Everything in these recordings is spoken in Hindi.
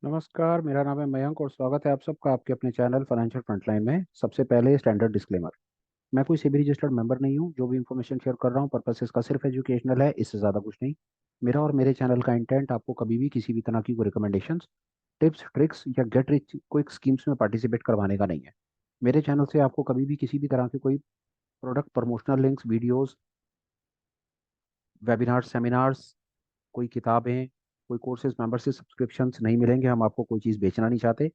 नमस्कार, मेरा नाम है मयंक और स्वागत है आप सबका आपके अपने चैनल फाइनेंशियल फ्रंटलाइन में। सबसे पहले स्टैंडर्ड डिस्क्लेमर। मैं कोई सेबी रजिस्टर्ड मेंबर नहीं हूँ। जो भी इंफॉर्मेशन शेयर कर रहा हूँ पर्पस इसका सिर्फ एजुकेशनल है, इससे ज़्यादा कुछ नहीं। मेरा और मेरे चैनल का इंटेंट आपको कभी भी किसी भी तरह की कोई रिकमेंडेशंस, टिप्स, ट्रिक्स या गेट रिच क्विक स्कीम्स में पार्टिसिपेट करवाने का नहीं है। मेरे चैनल से आपको कभी भी किसी भी तरह के कोई product promotional links, videos, webinar, seminars, कोई किताबें, कोई कोर्सेज, मेंबरशिप, सब्सक्रिप्शंस नहीं मिलेंगे। हम आपको कोई चीज़ बेचना नहीं चाहते,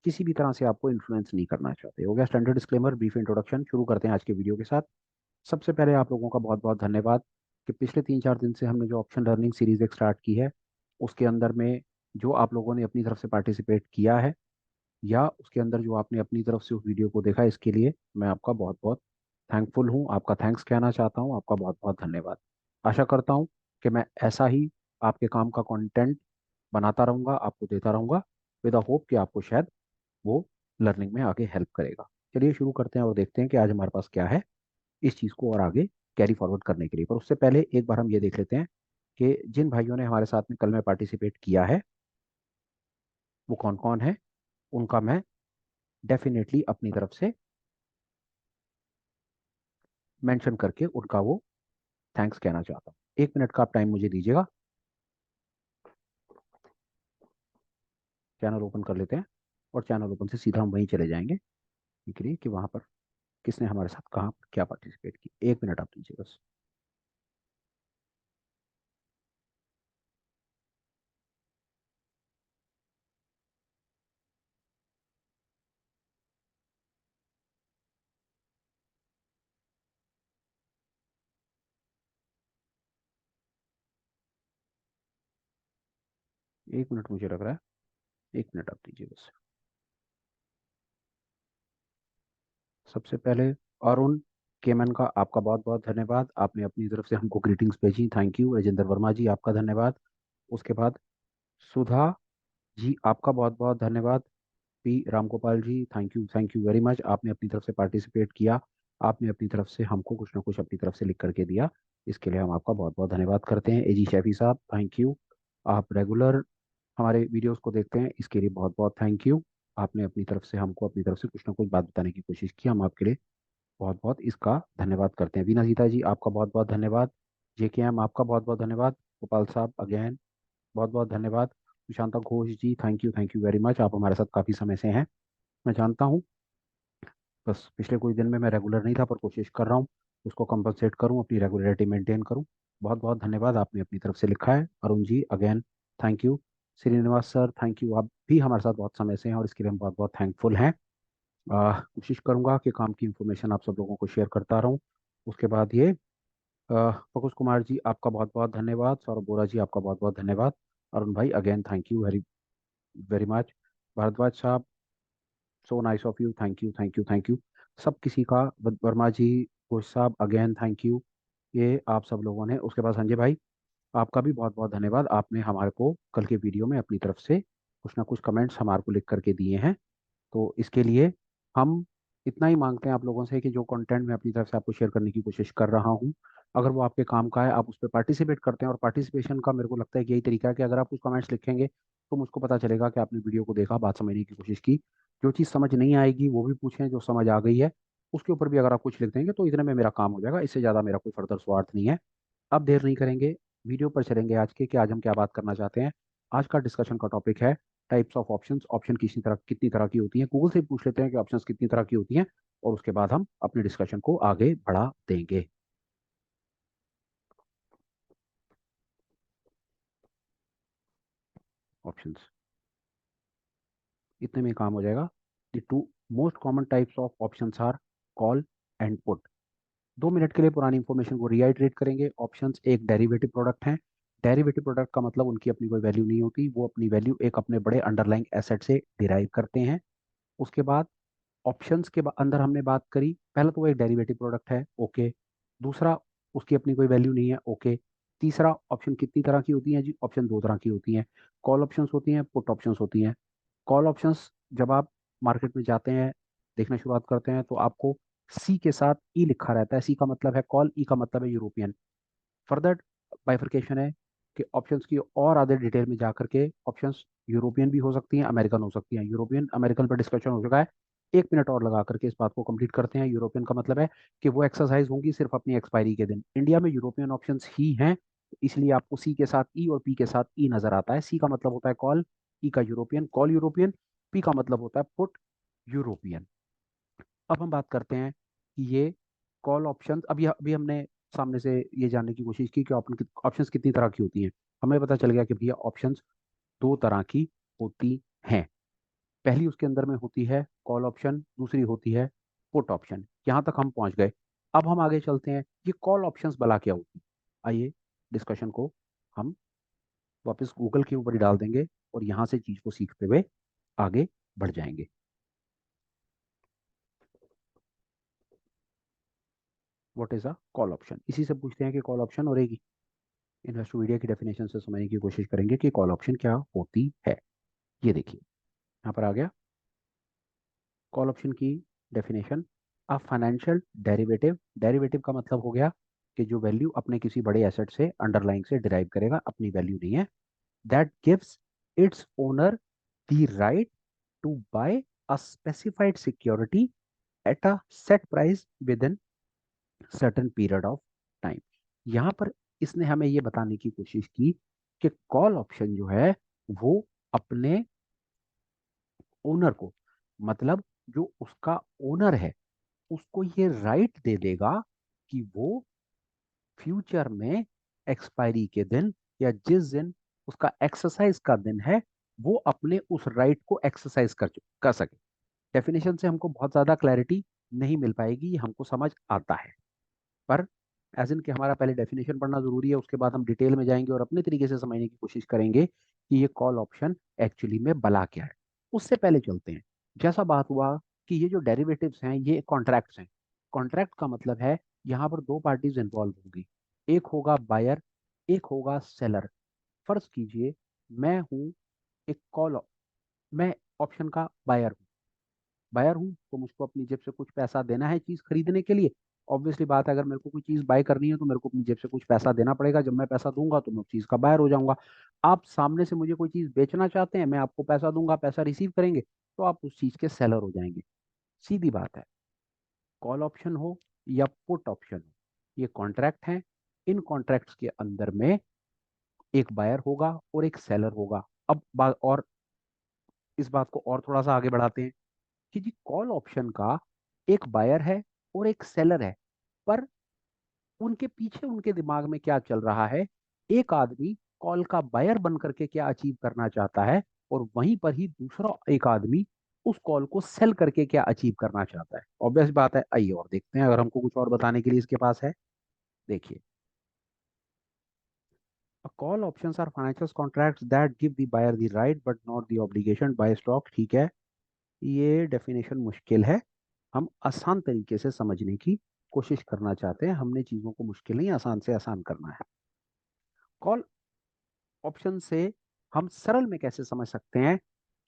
किसी भी तरह से आपको इन्फ्लुएंस नहीं करना चाहते। हो गया स्टैंडर्ड डिस्क्लेमर, ब्रीफ इंट्रोडक्शन। शुरू करते हैं आज के वीडियो के साथ। सबसे पहले आप लोगों का बहुत बहुत धन्यवाद कि पिछले 3-4 दिन से हमने जो ऑप्शन लर्निंग सीरीज एक स्टार्ट की है, उसके अंदर में जो आप लोगों ने अपनी तरफ से पार्टिसिपेट किया है या उसके अंदर जो आपने अपनी तरफ से उस वीडियो को देखा, इसके लिए मैं आपका बहुत बहुत थैंकफुल हूँ। आपका थैंक्स कहना चाहता हूँ। आपका बहुत बहुत धन्यवाद। आशा करता हूँ कि मैं ऐसा ही आपके काम का कंटेंट बनाता रहूँगा, आपको देता रहूँगा, विद अ होप कि आपको शायद वो लर्निंग में आगे हेल्प करेगा। चलिए शुरू करते हैं और देखते हैं कि आज हमारे पास क्या है इस चीज़ को और आगे कैरी फॉरवर्ड करने के लिए। पर उससे पहले एक बार हम ये देख लेते हैं कि जिन भाइयों ने हमारे साथ में कल में पार्टिसिपेट किया है वो कौन कौन है। उनका मैं डेफिनेटली अपनी तरफ से मेंशन करके उनका वो थैंक्स कहना चाहता हूँ। 1 मिनट का आप टाइम मुझे दीजिएगा। चैनल ओपन कर लेते हैं और चैनल ओपन से सीधा हम वहीं चले जाएंगे देख लिए कि वहां पर किसने हमारे साथ कहाँ पर क्या पार्टिसिपेट की। 1 मिनट आप दीजिए बस। 1 मिनट मुझे लग रहा है। 1 मिनट आप दीजिए बस। सबसे पहले अरुण केमन का आपका बहुत बहुत धन्यवाद। आपने अपनी तरफ से हमको ग्रीटिंग्स भेजी, थैंक यू। राजेंद्र वर्मा जी आपका धन्यवाद। उसके बाद सुधा जी आपका बहुत बहुत धन्यवाद। P Ramgopal ji thank you very much. आपने अपनी तरफ से पार्टिसिपेट किया, आपने अपनी तरफ से हमको कुछ ना कुछ अपनी तरफ से लिख करके दिया, इसके लिए हम आपका बहुत बहुत धन्यवाद करते हैं। एजी शैफी साहब थैंक यू। आप रेगुलर हमारे वीडियोस को देखते हैं, इसके लिए बहुत बहुत थैंक यू। आपने अपनी तरफ से हमको अपनी तरफ से कुछ ना कुछ बात बताने की कोशिश की, हम आपके लिए बहुत बहुत इसका धन्यवाद करते हैं। वीना जीता जी आपका बहुत बहुत धन्यवाद। जेके एम आपका बहुत बहुत धन्यवाद। गोपाल साहब अगेन बहुत बहुत धन्यवाद। सुशांता घोष जी थैंक यू वेरी मच। आप हमारे साथ काफ़ी समय से हैं, मैं जानता हूँ। बस पिछले कुछ दिन में मैं रेगुलर नहीं था, पर कोशिश कर रहा हूँ उसको कंपनसेट करूँ, अपनी रेगुलरिटी मेंटेन करूँ। बहुत बहुत धन्यवाद, आपने अपनी तरफ से लिखा है। Arun ji again thank you. Srinivas sir thank you, आप भी हमारे साथ बहुत समय से हैं और इसके लिए हम बहुत बहुत थैंकफुल हैं। कोशिश करूंगा कि काम की इंफॉर्मेशन आप सब लोगों को शेयर करता रहूं। उसके बाद ये पकुष कुमार जी आपका बहुत बहुत धन्यवाद। सौरभ बोरा जी आपका बहुत बहुत धन्यवाद। अरुण भाई again thank you very very much. Bharadwaj साहब so nice of you, thank you. सब किसी का, वर्मा जी, घोष साहब अगेन थैंक यू। ये आप सब लोगों ने। उसके बाद संजय भाई आपका भी बहुत बहुत धन्यवाद। आपने हमारे को कल के वीडियो में अपनी तरफ से कुछ ना कुछ कमेंट्स हमारे को लिख करके दिए हैं, तो इसके लिए हम इतना ही मांगते हैं आप लोगों से कि जो कंटेंट मैं अपनी तरफ से आपको शेयर करने की कोशिश कर रहा हूँ, अगर वो आपके काम का है, आप उस पर पार्टिसिपेट करते हैं। और पार्टिसिपेशन का मेरे को लगता है कि यही तरीका है कि अगर आप कुछ कमेंट्स लिखेंगे तो मुझको पता चलेगा कि आपने वीडियो को देखा, बात समझने की कोशिश की। जो चीज़ समझ नहीं आएगी वो भी पूछें, जो समझ आ गई है उसके ऊपर भी अगर आप कुछ लिख देंगे तो इतने में मेरा काम हो जाएगा। इससे ज़्यादा मेरा कोई फर्दर स्वार्थ नहीं है। अब देर नहीं करेंगे, वीडियो पर चलेंगे आज के, कि आज हम क्या बात करना चाहते हैं। आज का डिस्कशन का टॉपिक है टाइप्स ऑफ ऑप्शंस। ऑप्शन कितनी तरह की होती हैं, गूगल से पूछ लेते हैं कि ऑप्शंस कितनी तरह की होती हैं, और उसके बाद हम अपने डिस्कशन को आगे बढ़ा देंगे। ऑप्शंस इतने में काम हो जाएगा। The two most common types of options are call and put. 2 minute के लिए पुरानी इंफॉर्मेशन को रीआइट्रेट करेंगे। ऑप्शंस एक डेरिवेटिव प्रोडक्ट हैं। डेरिवेटिव प्रोडक्ट का मतलब उनकी अपनी कोई वैल्यू नहीं होती, वो अपनी वैल्यू एक अपने बड़े अंडरलाइंग एसेट से डिराइव करते हैं। उसके बाद ऑप्शंस के अंदर हमने बात करी, पहला तो वो एक डेरिवेटिव प्रोडक्ट है, ओके। दूसरा, उसकी अपनी कोई वैल्यू नहीं है, ओके। तीसरा, ऑप्शन कितनी तरह की होती हैं जी? ऑप्शन दो तरह की होती हैं। कॉल ऑप्शंस होती हैं, पुट ऑप्शंस होती हैं। कॉल ऑप्शंस, जब आप मार्केट में जाते हैं, देखना शुरुआत करते हैं, तो आपको सी के साथ ई लिखा रहता है। सी का मतलब है कॉल, ई का मतलब है यूरोपियन। फर्दर बाइफर्केशन है। कि ऑप्शंस की और आधे डिटेल में जा करके, ऑप्शंस यूरोपियन भी हो सकती हैं, अमेरिकन हो सकती हैं। यूरोपियन अमेरिकन पर डिस्कशन हो चुका है। 1 मिनट और लगा करके इस बात को कंप्लीट करते हैं। यूरोपियन का मतलब है कि वो एक्सरसाइज होंगी सिर्फ अपनी एक्सपायरी के दिन। इंडिया में यूरोपियन ऑप्शंस ही हैं, इसलिए आपको सी के साथ ई और पी के साथ ई नजर आता है। सी का मतलब होता है कॉल, ई का यूरोपियन, कॉल यूरोपियन, पी का मतलब होता है पुट यूरोपियन। अब हम बात करते हैं कि ये कॉल ऑप्शन, अभी हमने सामने से ये जानने की कोशिश की कि ऑप्शंस कितनी तरह की होती हैं। हमें पता चल गया कि भैया ऑप्शंस 2 तरह की होती हैं। पहली उसके अंदर में होती है कॉल ऑप्शन, दूसरी होती है पुट ऑप्शन। यहां तक हम पहुंच गए। अब हम आगे चलते हैं, ये कॉल ऑप्शंस भला क्या होती है। आइए डिस्कशन को हम वापस गूगल के ऊपर ही डाल देंगे और यहां से चीज को सीखते हुए आगे बढ़ जाएंगे। What is a call option, इसी से पूछते हैं कि कॉल ऑप्शन और एक इन्वेस्टोमीडिया की डेफिनेशन से समझने की कोशिश करेंगे कि कॉल ऑप्शन क्या होती है। ये देखिए यहाँ पर आ गया कॉल ऑप्शन की definition. A financial derivative, derivative का मतलब हो गया कि जो वैल्यू अपने किसी बड़े एसेट से अंडरलाइंग से डिराइव करेगा, अपनी वैल्यू नहीं है। That gives its owner the right to buy a specified security at a set price within certain period of time. यहाँ पर इसने हमें ये बताने की कोशिश की कि कॉल ऑप्शन जो है वो अपने ओनर को, मतलब जो उसका ओनर है, उसको ये राइट दे देगा कि वो फ्यूचर में एक्सपायरी के दिन या जिस दिन उसका एक्सरसाइज का दिन है, वो अपने उस राइट को एक्सरसाइज कर सके। डेफिनेशन से हमको बहुत ज्यादा क्लैरिटी नहीं मिल पाएगी, ये हमको समझ आता है, पर एज इन कि हमारा पहले डेफिनेशन पढ़ना जरूरी है, उसके बाद हम डिटेल में जाएंगे और अपने तरीके से समझने की कोशिश करेंगे कि ये कॉल ऑप्शन एक्चुअली में भला क्या है। उससे पहले चलते हैं, जैसा बात हुआ कि ये जो डेरिवेटिव्स हैं ये कॉन्ट्रैक्ट्स हैं। कॉन्ट्रैक्ट का मतलब है यहाँ पर 2 पार्टीज इन्वॉल्व होंगी, एक होगा बायर, एक होगा सेलर। फर्ज कीजिए मैं हूँ एक कॉल, मैं ऑप्शन का बायर हूँ, तो मुझको अपनी जेब से कुछ पैसा देना है चीज खरीदने के लिए। ऑब्वियसली बात है, अगर मेरे को कोई चीज बाय करनी है तो मेरे को अपनी जेब से कुछ पैसा देना पड़ेगा। जब मैं पैसा दूंगा तो मैं उस चीज का बायर हो जाऊंगा। आप सामने से मुझे कोई चीज बेचना चाहते हैं, मैं आपको पैसा दूंगा, पैसा रिसीव करेंगे, तो आप उस चीज के सेलर हो जाएंगे। सीधी बात है। कॉल ऑप्शन हो या पुट ऑप्शन हो, ये कॉन्ट्रैक्ट हैं। इन कॉन्ट्रैक्ट्स के अंदर में एक बायर होगा और एक सेलर होगा। अब बात और, इस बात को और थोड़ा सा आगे बढ़ाते हैं कि जी कॉल ऑप्शन का एक बायर है और एक सेलर है, पर उनके पीछे उनके दिमाग में क्या चल रहा है। एक आदमी कॉल का बायर बन करके क्या अचीव करना चाहता है, और वहीं पर ही दूसरा एक आदमी उस कॉल को सेल करके क्या अचीव करना चाहता है। ऑब्वियस बात है, आइए और देखते हैं अगर हमको कुछ और बताने के लिए इसके पास है। देखिए, A call options are financial contracts that give the buyer the right but not the obligation to buy stock। ठीक है, ये डेफिनेशन मुश्किल है, हम आसान तरीके से समझने की कोशिश करना चाहते हैं। हमने चीजों को मुश्किल नहीं, आसान से आसान करना है। कॉल ऑप्शन से हम सरल में कैसे समझ सकते हैं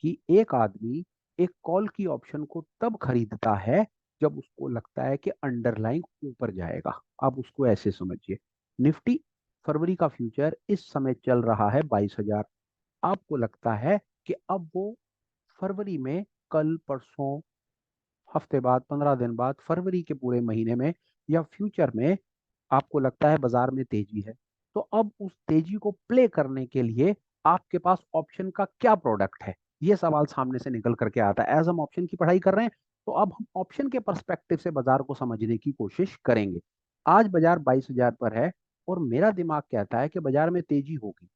कि एक आदमी एक कॉल की ऑप्शन को तब खरीदता है जब उसको लगता है कि अंडरलाइंग ऊपर जाएगा। आप उसको ऐसे समझिए, निफ्टी फरवरी का फ्यूचर इस समय चल रहा है 22,000। आपको लगता है कि अब वो फरवरी में, कल परसों, हफ्ते बाद, 15 दिन बाद, फरवरी के पूरे महीने में या फ्यूचर में आपको लगता है बाजार में तेजी है, तो अब उस तेजी को प्ले करने के लिए आपके पास ऑप्शन का क्या प्रोडक्ट है, ये सवाल सामने से निकल करके आता है। एज हम ऑप्शन की पढ़ाई कर रहे हैं, तो अब हम ऑप्शन के पर्सपेक्टिव से बाजार को समझने की कोशिश करेंगे। आज बाजार 22,000 पर है और मेरा दिमाग कहता है कि बाजार में तेजी होगी।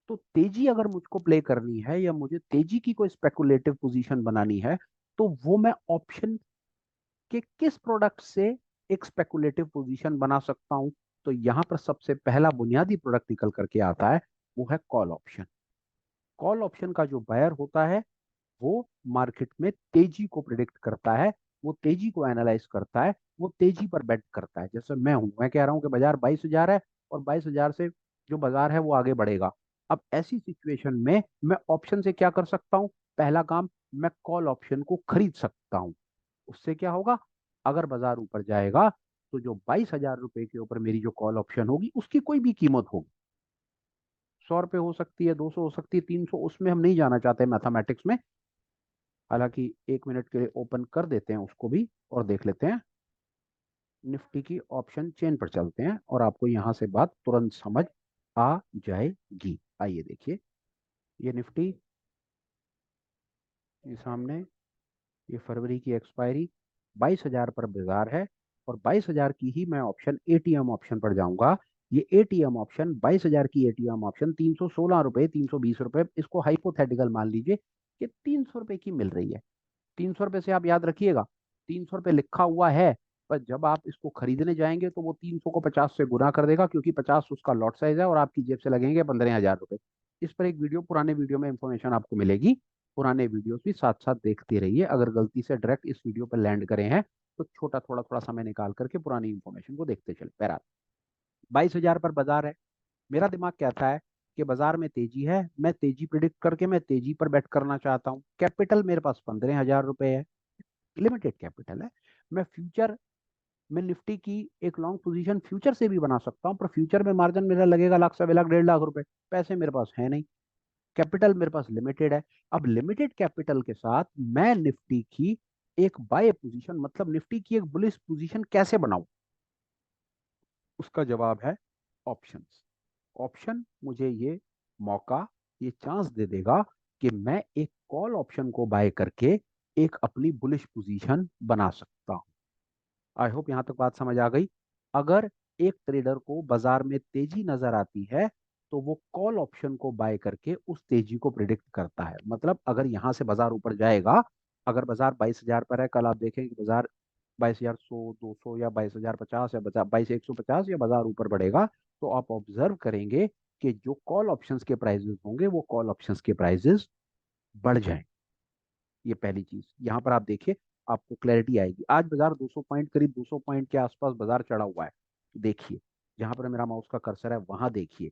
तो तेजी अगर मुझको प्ले करनी है या मुझे तेजी की कोई स्पेकुलेटिव पोजीशन बनानी है, तो वो मैं ऑप्शन के किस प्रोडक्ट से एक स्पेकुलेटिव पोजीशन बना सकता हूं। तो यहां पर सबसे पहला बुनियादी प्रोडक्ट निकल करके आता है, वो है कॉल ऑप्शन। कॉल ऑप्शन का जो बायर होता है वो मार्केट में तेजी को प्रिडिक्ट करता है, वो तेजी को एनालाइज करता है, वो तेजी पर बेट करता है। जैसे मैं कह रहा हूं कि बाजार 22,000 है और 22,000 से जो बाजार है वो आगे बढ़ेगा। अब ऐसी सिचुएशन में मैं ऑप्शन से क्या कर सकता हूं, पहला काम, मैं कॉल ऑप्शन को खरीद सकता हूं। उससे क्या होगा, अगर बाजार ऊपर जाएगा तो जो 22,000 रुपए के ऊपर मेरी जो कॉल ऑप्शन होगी उसकी कोई भी कीमत होगी, 100 रुपये हो सकती है, 200 हो सकती है, 300, उसमें हम नहीं जाना चाहते मैथमेटिक्स में। हालांकि 1 मिनट के लिए ओपन कर देते हैं उसको भी और देख लेते हैं। निफ्टी की ऑप्शन चेन पर चलते हैं और आपको यहाँ से बात तुरंत समझ आ जाएगी। आइए देखिए, ये निफ्टी, ये सामने, ये फरवरी की एक्सपायरी, 22,000 पर बाजार है और 22,000 की ही मैं ऑप्शन एटीएम ऑप्शन पर जाऊंगा। ये एटीएम ऑप्शन, 22,000 की एटीएम ऑप्शन 316 रुपए, 320 रुपए, इसको हाइपोथेटिकल मान लीजिए कि 300 रुपए की मिल रही है। 300 रुपए से आप याद रखिएगा, 300 रुपये लिखा हुआ है, पर जब आप इसको खरीदने जाएंगे तो वो 300 को 50 से गुना कर देगा, क्योंकि 50 उसका लॉट साइज है और आपकी जेब से लगेंगे 15,000 रुपए। इस पर एक वीडियो, पुराने वीडियो में इंफॉर्मेशन आपको मिलेगी। पुराने वीडियोस भी साथ साथ देखते रहिए। अगर गलती से डायरेक्ट इस वीडियो पर लैंड करे हैं तो छोटा थोड़ा थोड़ा समय निकाल करके पुरानी इंफॉर्मेशन को देखते चले। बहरहाल, 22,000 पर बाजार है। मेरा दिमाग कहता है कि बाजार में तेजी है, मैं तेजी प्रिडिक्ट करके मैं तेजी पर बेट करना चाहता हूँ। कैपिटल मेरे पास 15,000 रुपए है, लिमिटेड कैपिटल है। मैं फ्यूचर में निफ्टी की एक लॉन्ग पोजीशन फ्यूचर से भी बना सकता हूं, पर फ्यूचर में मार्जिन मेरा लगेगा लाख, 1.25 लाख, 1.5 लाख रुपए। पैसे मेरे पास है नहीं, कैपिटल मेरे पास लिमिटेड है। अब लिमिटेड कैपिटल के साथ मैं निफ्टी की एक बाय पोजीशन, मतलब निफ्टी की एक बुलिश पोजीशन कैसे बनाऊं? उसका जवाब है ऑप्शंस। ऑप्शन मुझे ये मौका, ये चांस दे देगा कि मैं एक कॉल ऑप्शन को बाय करके एक अपनी बुलिश पोजीशन बना सकता हूं। आई होप यहां तक बात समझ आ गई। अगर एक ट्रेडर को बाजार में तेजी नजर आती है तो वो कॉल ऑप्शन को बाय करके उस तेजी को प्रिडिक्ट करता है। मतलब अगर यहां से बाजार ऊपर जाएगा, अगर बाजार 22,000 पर है, कल आप देखें कि बाजार 22,100, 200 या 22,050 या 22,150 या बाजार ऊपर बढ़ेगा, तो आप ऑब्जर्व करेंगे कि जो कॉल ऑप्शंस के प्राइजेस होंगे वो कॉल ऑप्शंस के प्राइजेस बढ़ जाएंगे। ये पहली चीज, यहां पर आप देखिए, आपको क्लैरिटी आएगी। आज बाजार 200 पॉइंट, करीब 200 पॉइंट के आसपास बाजार चढ़ा हुआ है। देखिए, जहां पर मेरा माउस का कर्सर है वहां देखिए,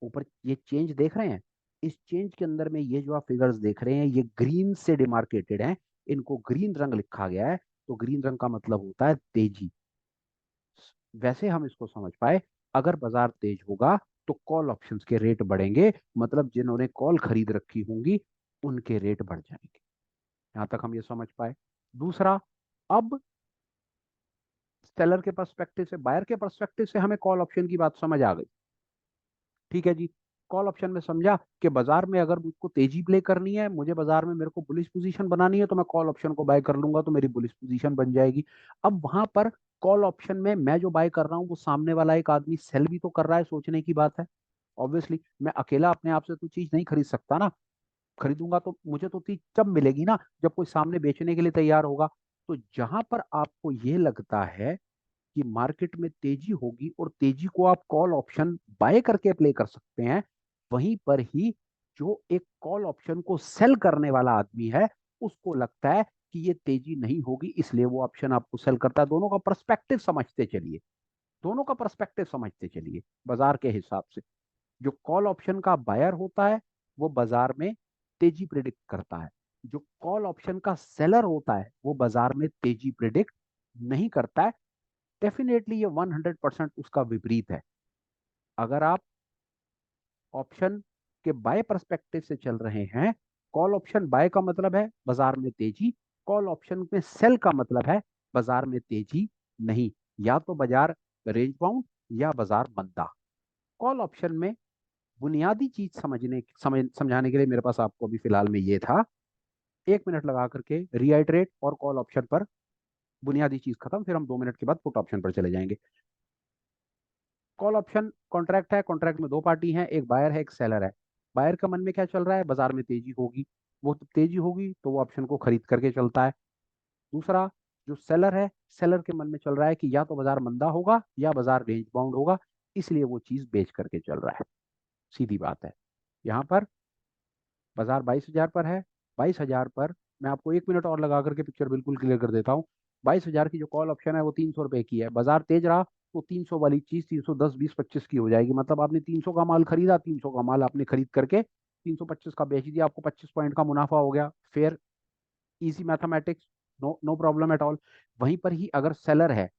ऊपर ये चेंज देख रहे हैं? इस चेंज के अंदर में ये जो आप फिगर्स देख रहे हैं ये ग्रीन से डिमार्केटेड हैं, इनको ग्रीन रंग लिखा गया है। तो ग्रीन रंग का मतलब होता है तेजी। वैसे हम इसको समझ पाए, अगर बाजार तेज होगा तो कॉल ऑप्शंस के रेट बढ़ेंगे, मतलब जिन्होंने कॉल खरीद रखी होंगी उनके रेट बढ़ जाएंगे। यहां तक हम ये समझ पाए। दूसरा, अब सेलर के पर्सपेक्टिव से, बायर के पर्सपेक्टिव से हमें कॉल ऑप्शन की बात समझ आ गई। ठीक है जी, कॉल ऑप्शन में समझा कि बाजार में अगर मुझको तेजी प्ले करनी है, मुझे बाजार में मेरे को बुलिश पोजीशन बनानी है, तो मैं कॉल ऑप्शन को बाय कर लूंगा तो मेरी बुलिश पोजीशन बन जाएगी। अब वहां पर कॉल ऑप्शन में मैं जो बाय कर रहा हूँ वो सामने वाला एक आदमी सेल भी तो कर रहा है, सोचने की बात है। ऑब्वियसली मैं अकेला अपने आप से तो चीज नहीं खरीद सकता ना। खरीदूंगा तो मुझे तो चीज जब मिलेगी ना, जब कोई सामने बेचने के लिए तैयार होगा। तो जहां पर आपको ये लगता है कि मार्केट में तेजी होगी और तेजी को आप कॉल ऑप्शन बाय करके प्ले कर सकते हैं, वहीं पर ही जो एक कॉल ऑप्शन को सेल करने वाला आदमी है उसको लगता है कि ये तेजी नहीं होगी, इसलिए वो ऑप्शन आपको सेल करता है। दोनों का पर्सपेक्टिव समझते चलिए, दोनों का पर्सपेक्टिव समझते चलिए बाजार के हिसाब से। जो कॉल ऑप्शन का बायर होता है वो बाजार में तेजी प्रिडिक्ट करता है, जो कॉल ऑप्शन का सेलर होता है वो बाजार में तेजी प्रिडिक्ट नहीं करता है। डेफिनेटली ये 100% उसका विपरीत है। अगर आप ऑप्शन के बाय पर्सपेक्टिव से चल रहे हैं, कॉल ऑप्शन बाय का मतलब है बाजार में तेजी, कॉल ऑप्शन में सेल का मतलब है बाजार में तेजी नहीं, या तो बाजार रेंज बाउंड या बाजार मंदा। कॉल ऑप्शन में बुनियादी चीज समझाने के लिए मेरे पास आपको अभी फिलहाल में ये था। 1 मिनट लगा करके रीआइट्रेट और कॉल ऑप्शन पर बुनियादी चीज खत्म, फिर हम 2 मिनट के बाद पुट ऑप्शन पर चले जाएंगे। कॉल ऑप्शन कॉन्ट्रैक्ट है, कॉन्ट्रैक्ट में दो पार्टी हैं, एक बायर है एक सेलर है। बायर का मन में क्या चल रहा है? बाजार में तेजी होगी, वो तेजी होगी तो वो ऑप्शन को खरीद करके चलता है। दूसरा, जो सेलर है, सेलर के मन में चल रहा है कि या तो बाजार मंदा होगा या बाजार रेंज बाउंड होगा, इसलिए वो चीज बेच करके चल रहा है। सीधी बात है। यहाँ पर बाजार 22,000 पर है, 22,000 पर मैं आपको 1 मिनट और लगा करके पिक्चर बिल्कुल क्लियर कर देता हूँ। 22,000 की जो कॉल ऑप्शन है वो 300 रुपए की है। बाजार तेज रहा तो 300 वाली चीज 310, 20, 25 की हो जाएगी। मतलब आपने 300 का माल खरीदा, 300 का माल आपने खरीद करके 325 का बेच दिया, आपको 25 पॉइंट का मुनाफा हो गया। Fair, easy mathematics, no no problem at all. वहीं पर ही अगर सेलर है,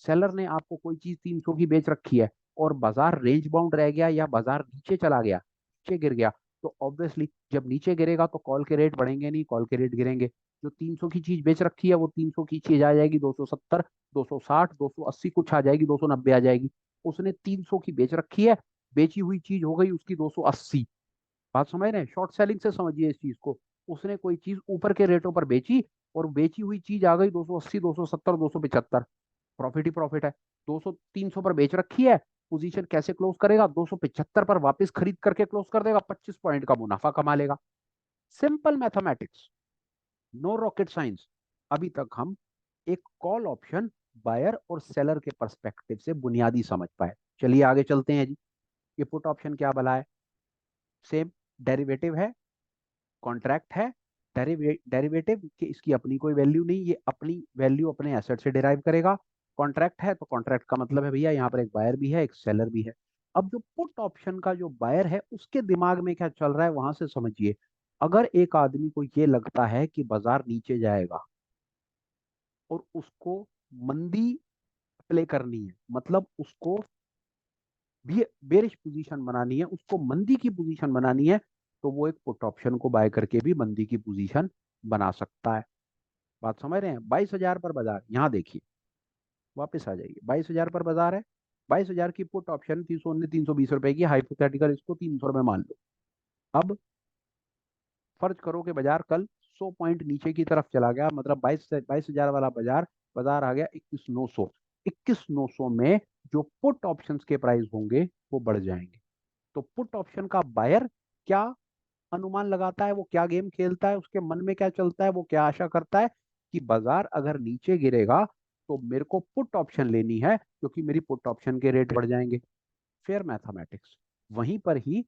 सेलर ने आपको कोई चीज 300 की बेच रखी है और बाजार रेंज बाउंड रह गया या बाजार नीचे चला गया, नीचे गिर गया तो ऑब्वियसली जब नीचे गिरेगा तो कॉल के रेट बढ़ेंगे नहीं, कॉल के रेट गिरेंगे। जो 300 की चीज बेच रखी है वो 300 की चीज आ जाएगी 270, 260, 280 कुछ आ जाएगी, 290 आ जाएगी। उसने 300 की बेच रखी है, बेची हुई चीज हो गई उसकी 280। बात समझ रहे हैं? शॉर्ट सेलिंग से समझिए इस चीज को। उसने कोई चीज ऊपर के रेटों पर बेची और बेची हुई चीज आ गई 280, 270, 275, प्रॉफिट ही प्रॉफिट है। 200 300 पर बेच रखी है, पोजीशन कैसे क्लोज करेगा? 275 पर वापस खरीद करके क्लोज कर देगा, 25 पॉइंट का मुनाफा कमा लेगा। Simple mathematics, no rocket science. अभी तक हम एक कॉल ऑप्शन बायर और सेलर के पर्सपेक्टिव से बुनियादी समझ पाए। चलिए आगे चलते हैं जी। ये पुट ऑप्शन क्या भला है? सेम डेरिवेटिव है, कॉन्ट्रैक्ट है। डेरिवेटिव की इसकी अपनी कोई वैल्यू नहीं, ये अपनी वैल्यू अपने एसेट से डिराइव करेगा। कॉन्ट्रैक्ट है तो कॉन्ट्रैक्ट का मतलब है भैया यहाँ पर एक बायर भी है एक सेलर भी है। अब जो पुट ऑप्शन का जो बायर है उसके दिमाग में क्या चल रहा है वहां से समझिए। अगर एक आदमी को ये लगता है कि बाजार नीचे जाएगा और उसको मंदी प्ले करनी है, मतलब उसको भी बेरिश पोजीशन बनानी है, उसको मंदी की पोजीशन बनानी है, तो वो एक पुट ऑप्शन को बाय करके भी मंदी की पोजीशन बना सकता है। बात समझ रहे हैं? 22,000 पर बाजार, यहाँ देखिए, वापस आ जाइए। 22,000 पर बाजार है, 22,000 की पुट ऑप्शन 320 रुपए की, हाइपोथेटिकल इसको 300 रुपए मान लो। अब फर्ज करो कि बाजार कल 100 पॉइंट नीचे की तरफ चला गया, मतलब 22,000 वाला बाजार बाजार आ गया 21,900। 21,900 में जो पुट ऑप्शंस के प्राइस होंगे वो बढ़ जाएंगे। तो पुट ऑप्शन का बायर क्या अनुमान लगाता है, वो क्या गेम खेलता है, उसके मन में क्या चलता है, वो क्या आशा करता है कि बाजार अगर नीचे गिरेगा तो मेरे को पुट ऑप्शन लेनी है क्योंकि मेरी पुट ऑप्शन के रेट बढ़ जाएंगे। Fair mathematics. वहीं पर ही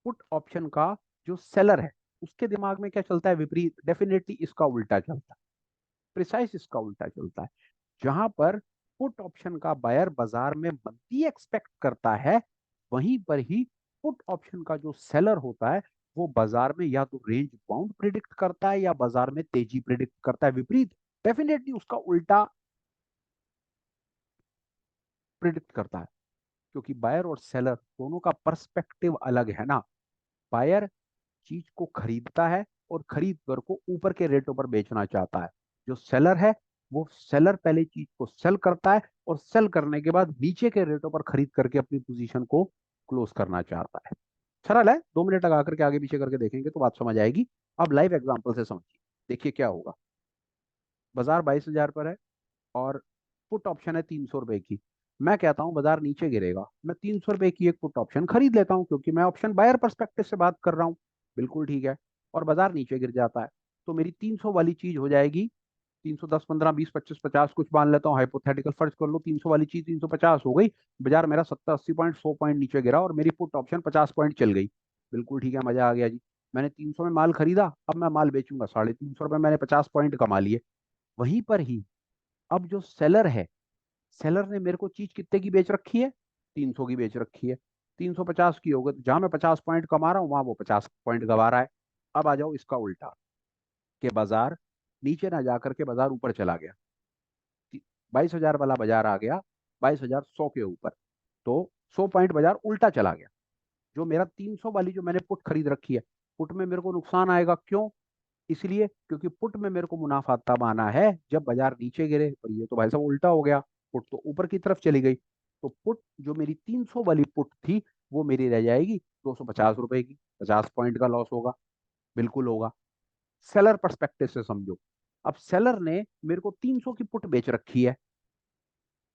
पुट ऑप्शन का जो सेलर है उसके दिमाग में क्या चलता है? विपरीत, डेफिनेटली इसका उल्टा चलता है, प्रिसाइस इसका उल्टा चलता है। जहां पर पुट ऑप्शन का बायर बाजार में मंदी एक्सपेक्ट करता है, वहीं पर ही पुट ऑप्शन का जो सेलर होता है वो बाजार में या तो रेंज बाउंड प्रिडिक्ट करता है या बाजार में तेजी प्रिडिक्ट करता है, विपरीत, डेफिनेटली उसका उल्टा प्रिडिक्ट करता है। क्योंकि बायर और सेलर दोनों का पर्सपेक्टिव अलग है ना। बायर चीज को खरीदता है और खरीद कर को ऊपर के रेटों पर बेचना चाहता है। जो सेलर है वो सेलर पहले चीज को सेल करता है और सेल करने के बाद नीचे के रेटों पर खरीद करके अपनी पोजीशन को क्लोज करना चाहता है। सरल है, 2 मिनट लगा करके आगे पीछे करके देखेंगे तो बात समझ आएगी। अब लाइव एग्जांपल से समझिए। देखिए क्या होगा। बाजार 22,000 पर है और पुट ऑप्शन है 300 रुपए की। मैं कहता हूं बाजार नीचे गिरेगा, मैं 300 रुपए की एक पुट ऑप्शन खरीद लेता हूं क्योंकि मैं ऑप्शन बायर पर्सपेक्टिव से बात कर रहा हूं। बिल्कुल ठीक है। और बाजार नीचे गिर जाता है तो मेरी 300 वाली चीज हो जाएगी 310, 15, 20, 25, 50 कुछ मान लेता हूँ, हाइपोथेटिकल फर्ज कर लो। 300 वाली चीज 350 हो गई। बाजार मेरा 70, 80 पॉइंट, 100 पॉइंट नीचे गिरा और मेरी पुट ऑप्शन 50 पॉइंट चल गई। बिल्कुल ठीक है, मजा आ गया जी। मैंने 300 में माल खरीदा, अब मैं माल बेचूंगा 350 रुपए, मैंने 50 पॉइंट कमा लिए। वहीं पर ही अब जो सेलर है, सेलर ने मेरे को चीज कितने की बेच रखी है? 300 की बेच रखी है। 350 की हो गई तो जहां मैं 50 पॉइंट कमा रहा हूं वहां वो 50 पॉइंट गवा रहा है। अब आ जाओ इसका उल्टा, कि बाजार नीचे ना जाकर के बाजार ऊपर चला गया। 22,000 वाला बाजार आ गया 22,100 के ऊपर, तो 100 पॉइंट बाजार उल्टा चला गया। जो मेरा 300 वाली जो मैंने पुट खरीद रखी है, पुट में मेरे को नुकसान आएगा। क्यों? इसलिए क्योंकि पुट में मेरे को मुनाफा तब आना है जब बाजार नीचे गिरे, और ये तो भाई साहब उल्टा हो गया। पुट तो ऊपर की तरफ चली गई, तो पुट जो मेरी 300 वाली पुट थी वो मेरी रह जाएगी 250 रुपए की। 50 पॉइंट का लॉस होगा, बिल्कुल होगा। सेलर पर्सपेक्टिव से समझो। अब सेलर ने मेरे को 300 की पुट बेच रखी है,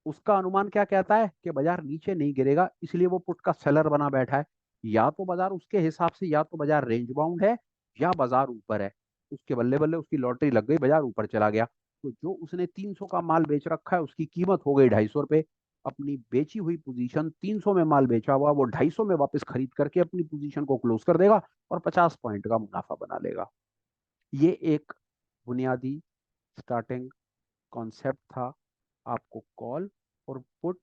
उसका अनुमान क्या कहता है कि बाजार नीचे नहीं गिरेगा, इसलिए वो पुट का सेलर बना बैठा है। या तो बाजार उसके हिसाब से, या तो बाजार रेंज बाउंड है या बाजार ऊपर है। उसके बल्ले बल्ले उसकी लॉटरी लग गई, बाजार ऊपर चला गया। तो जो उसने 300 का माल बेच रखा है उसकी कीमत हो गई 250 रुपए। अपनी बेची हुई पोजीशन, 300 में माल बेचा हुआ वो 250 में वापस खरीद करके अपनी पोजीशन को क्लोज कर देगा और 50 पॉइंट का मुनाफा बना लेगा। ये एक बुनियादी स्टार्टिंग कॉन्सेप्ट था आपको कॉल और पुट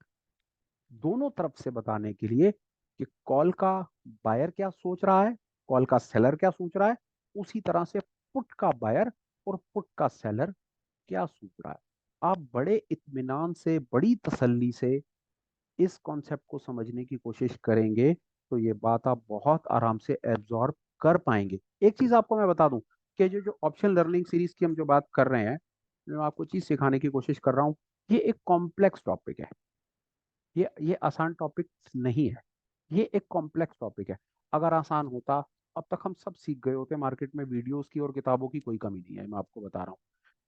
दोनों तरफ से बताने के लिए कि कॉल का बायर क्या सोच रहा है, कॉल का सेलर क्या सोच रहा है, उसी तरह से पुट का बायर और पुट का सेलर क्या सोच रहा है। आप बड़े इत्मीनान से, बड़ी तसल्ली से इस कॉन्सेप्ट को समझने की कोशिश करेंगे तो ये बात आप बहुत आराम से एब्जॉर्ब कर पाएंगे। एक चीज आपको मैं बता दूं कि जो जो ऑप्शन लर्निंग सीरीज की हम जो बात कर रहे हैं, जो मैं आपको चीज सिखाने की कोशिश कर रहा हूँ, ये एक कॉम्प्लेक्स टॉपिक है। ये आसान टॉपिक नहीं है, ये एक कॉम्प्लेक्स टॉपिक है। अगर आसान होता, अब तक हम सब सीख गए होते। मार्केट में वीडियोस की और किताबों की कोई कमी नहीं है, मैं आपको बता रहा हूँ।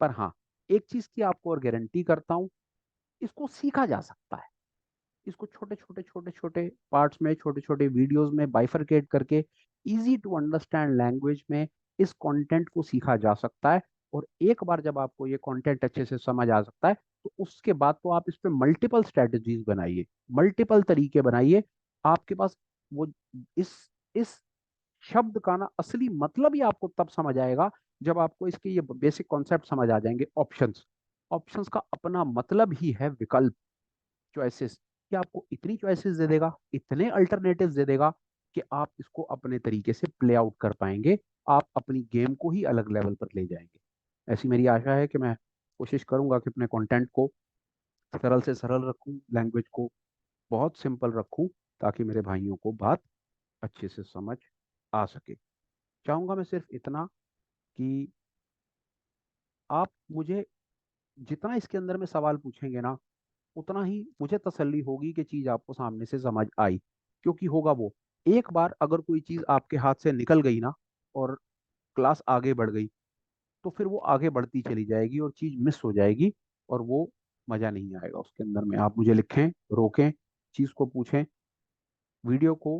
पर हाँ, एक चीज की आपको और गारंटी करता हूँ, इसको सीखा जा सकता है। इसको छोटे छोटे छोटे छोटे पार्ट्स में, छोटे छोटे वीडियोस में बाइफरकेट करके इजी टू अंडरस्टैंड लैंग्वेज में इस कंटेंट को सीखा जा सकता है। और एक बार जब आपको ये कंटेंट अच्छे से समझ आ सकता है, तो उसके बाद तो आप इस पे मल्टीपल स्ट्रेटजीज बनाइए, मल्टीपल तरीके बनाइए। आपके पास वो इस इस शब्द का ना असली मतलब ही आपको तब समझ आएगा जब आपको इसके ये बेसिक कॉन्सेप्ट समझ आ जाएंगे। ऑप्शंस, ऑप्शंस का अपना मतलब ही है विकल्प, चॉइसेस। कि आपको इतनी चॉइसेस दे देगा, इतने अल्टरनेटिव्स दे देगा कि आप इसको अपने तरीके से प्ले आउट कर पाएंगे। आप अपनी गेम को ही अलग लेवल पर ले जाएंगे। ऐसी मेरी आशा है कि मैं कोशिश करूंगा कि अपने कंटेंट को सरल से सरल रखूं, लैंग्वेज को बहुत सिंपल रखूं, ताकि मेरे भाइयों को बात अच्छे से समझ आ सके। चाहूंगा मैं सिर्फ इतना कि आप मुझे जितना इसके अंदर में सवाल पूछेंगे ना, उतना ही मुझे तसल्ली होगी कि चीज आपको सामने से समझ आई। क्योंकि होगा वो, एक बार अगर कोई चीज आपके हाथ से निकल गई ना, और क्लास आगे बढ़ गई, तो फिर वो आगे बढ़ती चली जाएगी और चीज मिस हो जाएगी। और वो मजा नहीं आएगा उसके अंदर में। आप मुझे लिखें, रोकें, चीज को पूछें, वीडियो को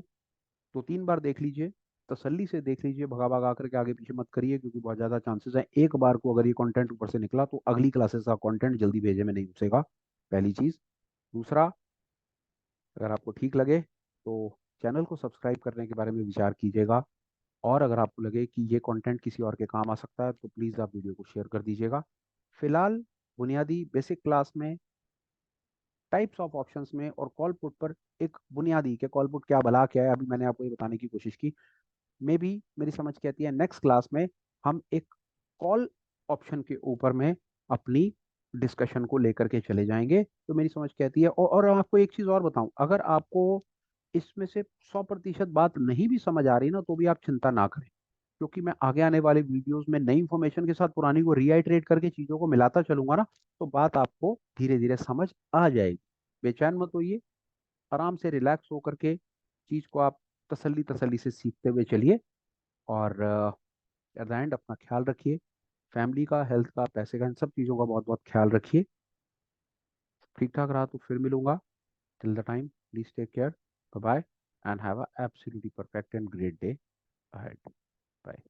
2-3 बार देख लीजिए, तसल्ली से देख लीजिए, भगा भगा करके आगे पीछे मत करिए, क्योंकि बहुत ज्यादा चांसेस है एक बार को अगर ये कंटेंट ऊपर से निकला तो अगली क्लासेस का कंटेंट जल्दी भेजे में नहीं घुसेगा। पहली चीज। दूसरा, अगर आपको ठीक लगे तो चैनल को सब्सक्राइब करने के बारे में विचार कीजिएगा। और अगर आपको लगे कि ये कंटेंट किसी और के काम आ सकता है, तो प्लीज़ आप वीडियो को शेयर कर दीजिएगा। फिलहाल बुनियादी बेसिक क्लास में टाइप्स ऑफ ऑप्शंस में और कॉल पुट पर एक बुनियादी के कॉल पुट क्या भला क्या है, अभी मैंने आपको ये बताने की कोशिश की। मे बी मेरी समझ कहती है नेक्स्ट क्लास में हम एक कॉल ऑप्शन के ऊपर में अपनी डिस्कशन को लेकर के चले जाएंगे। तो मेरी समझ कहती है, और आपको एक चीज और बताऊं, अगर आपको इसमें से 100% बात नहीं भी समझ आ रही ना, तो भी आप चिंता ना करें। क्योंकि मैं आगे आने वाले वीडियोस में नई इंफॉर्मेशन के साथ पुरानी को रीआइट्रेट करके चीजों को मिलाता चलूंगा ना, तो बात आपको धीरे धीरे समझ आ जाएगी। बेचैन मत होइए, आराम से रिलैक्स होकर के चीज को आप तसल्ली तसल्ली से सीखते हुए चलिए। और एट द एंड अपना ख्याल रखिए, फैमिली का, हेल्थ का, पैसे का, इन सब चीज़ों का बहुत बहुत ख्याल रखिए। ठीक ठाक रहा तो फिर मिलूंगा। Till the time, please take care, bye bye, and have a absolutely perfect and great day ahead. Bye.